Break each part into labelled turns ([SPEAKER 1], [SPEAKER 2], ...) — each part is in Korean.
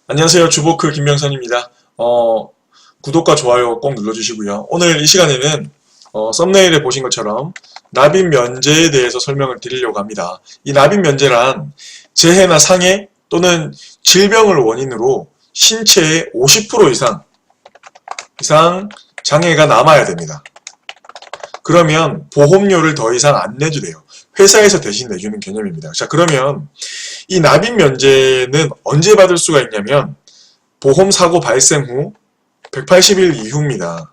[SPEAKER 1] 안녕하세요. 주보크 김명선입니다. 구독과 좋아요 꼭 눌러주시고요. 오늘 이 시간에는 썸네일에 보신 것처럼 납입 면제에 대해서 설명을 드리려고 합니다. 이 납입 면제란 재해나 상해 또는 질병을 원인으로 신체의 50% 이상 장애가 남아야 됩니다. 그러면 보험료를 더 이상 안 내도 돼요. 회사에서 대신 내주는 개념입니다. 자, 그러면 이 납입 면제는 언제 받을 수가 있냐면 보험사고 발생 후 180일 이후입니다.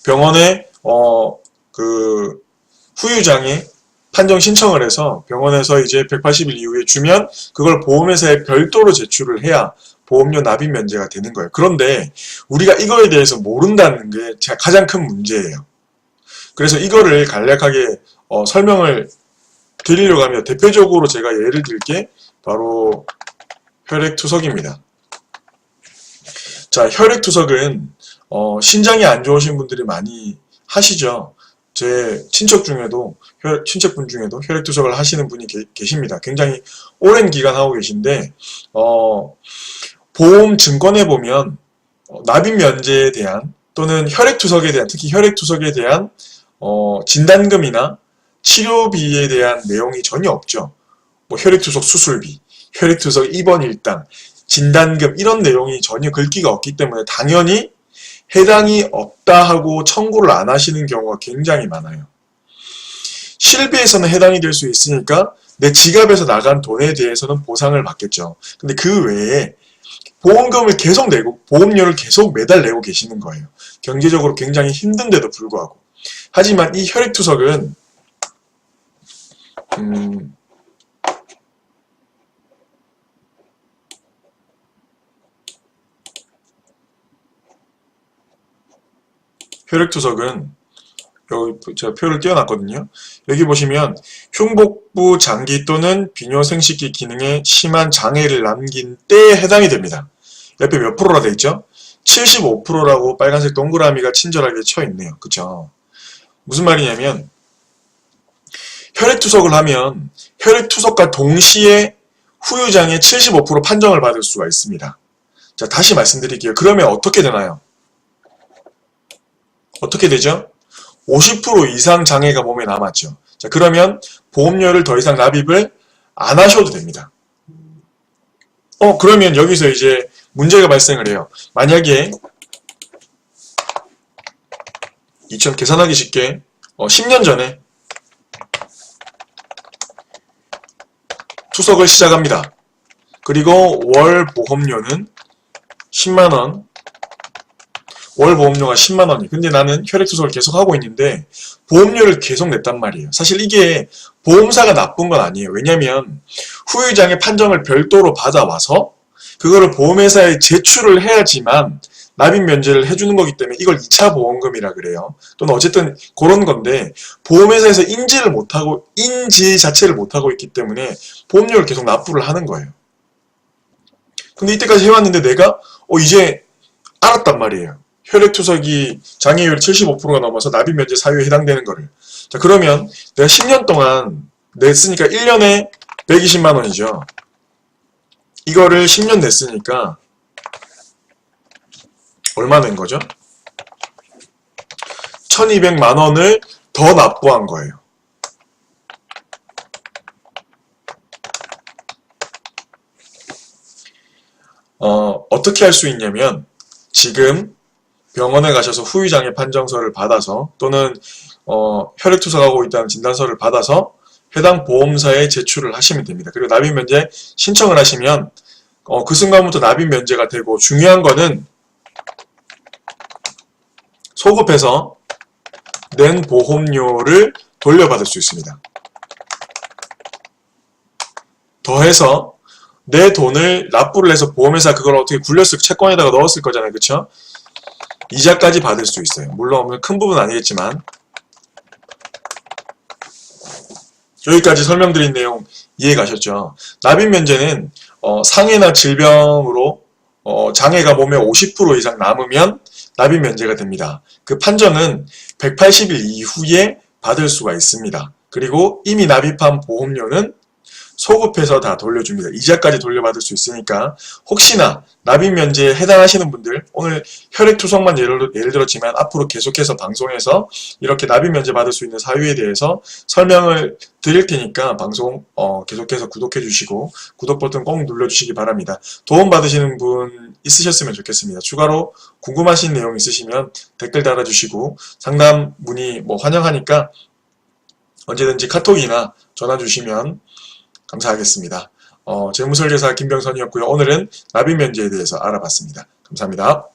[SPEAKER 1] 병원에 후유장애 판정 신청을 해서 병원에서 이제 180일 이후에 주면 그걸 보험회사에 별도로 제출을 해야 보험료 납입 면제가 되는 거예요. 그런데 우리가 이거에 대해서 모른다는 게 가장 큰 문제예요. 그래서 이거를 간략하게 설명을 드리려고 하면 대표적으로 제가 예를 들 게 바로 혈액투석입니다. 자, 혈액투석은 신장이 안 좋으신 분들이 많이 하시죠. 제 친척분 중에도 혈액투석을 하시는 분이 계십니다. 굉장히 오랜 기간 하고 계신데 보험 증권에 보면 납입 면제에 대한 또는 혈액투석에 대한 특히 혈액투석에 대한 진단금이나 치료비에 대한 내용이 전혀 없죠. 뭐 혈액투석 수술비, 혈액투석 입원 일당, 진단금 이런 내용이 전혀 글귀가 없기 때문에 당연히 해당이 없다 하고 청구를 안 하시는 경우가 굉장히 많아요. 실비에서는 해당이 될 수 있으니까 내 지갑에서 나간 돈에 대해서는 보상을 받겠죠. 근데 그 외에 보험금을 계속 내고 보험료를 계속 매달 내고 계시는 거예요. 경제적으로 굉장히 힘든데도 불구하고. 하지만 이 혈액투석은 여기 제가 표를 띄워놨거든요. 여기 보시면 흉복부 장기 또는 비뇨생식기 기능에 심한 장애를 남긴 때에 해당이 됩니다. 옆에 몇 프로라 돼 있죠? 75%라고 빨간색 동그라미가 친절하게 쳐 있네요. 그쵸? 무슨 말이냐면 혈액투석을 하면 혈액투석과 동시에 후유장애 75% 판정을 받을 수가 있습니다. 자, 다시 말씀드릴게요. 그러면 어떻게 되나요? 어떻게 되죠? 50% 이상 장애가 몸에 남았죠. 자, 그러면 보험료를 더 이상 납입을 안 하셔도 됩니다. 그러면 여기서 이제 문제가 발생을 해요. 만약에 계산하기 쉽게 10년 전에 투석을 시작합니다. 그리고 월 보험료는 10만원, 월 보험료가 10만원이. 근데 나는 혈액투석을 계속 하고 있는데 보험료를 계속 냈단 말이에요. 사실 이게 보험사가 나쁜 건 아니에요. 왜냐면 후유장애 판정을 별도로 받아와서 그거를 보험회사에 제출을 해야지만 납입 면제를 해주는 거기 때문에 이걸 2차 보험금이라 그래요. 또는 어쨌든 그런 건데 보험회사에서 인지 자체를 못하고 있기 때문에 보험료를 계속 납부를 하는 거예요. 근데 이때까지 해왔는데 내가 이제 알았단 말이에요. 혈액투석이 장애율이 75%가 넘어서 납입 면제 사유에 해당되는 거를. 자, 그러면 내가 10년 동안 냈으니까 1년에 120만 원이죠. 이거를 10년 냈으니까 얼마 낸 거죠? 1200만 원을 더 납부한 거예요. 어떻게 할 수 있냐면 지금 병원에 가셔서 후유장애 판정서를 받아서 또는 혈액투석하고 있다는 진단서를 받아서 해당 보험사에 제출을 하시면 됩니다. 그리고 납입 면제 신청을 하시면 그 순간부터 납입 면제가 되고 중요한 거는 소급해서 낸 보험료를 돌려받을 수 있습니다. 더해서 내 돈을 납부를 해서 보험회사 그걸 어떻게 굴렸을 채권에다가 넣었을 거잖아요. 그쵸? 이자까지 받을 수 있어요. 물론 큰 부분은 아니겠지만 여기까지 설명드린 내용 이해 가셨죠? 납입 면제는 상해나 질병으로 장애가 몸에 50% 이상 남으면 납입 면제가 됩니다. 그 판정은 180일 이후에 받을 수가 있습니다. 그리고 이미 납입한 보험료는 소급해서 다 돌려줍니다. 이자까지 돌려받을 수 있으니까 혹시나 납입 면제에 해당하시는 분들 오늘 혈액투성만 예를 들었지만 앞으로 계속해서 방송에서 이렇게 납입 면제 받을 수 있는 사유에 대해서 설명을 드릴 테니까 방송 계속해서 구독해 주시고 구독 버튼 꼭 눌러주시기 바랍니다. 도움 받으시는 분 있으셨으면 좋겠습니다. 추가로 궁금하신 내용 있으시면 댓글 달아주시고 상담 문의 환영하니까 언제든지 카톡이나 전화 주시면 감사하겠습니다. 재무설계사 김병선이었고요. 오늘은 납입 면제에 대해서 알아봤습니다. 감사합니다.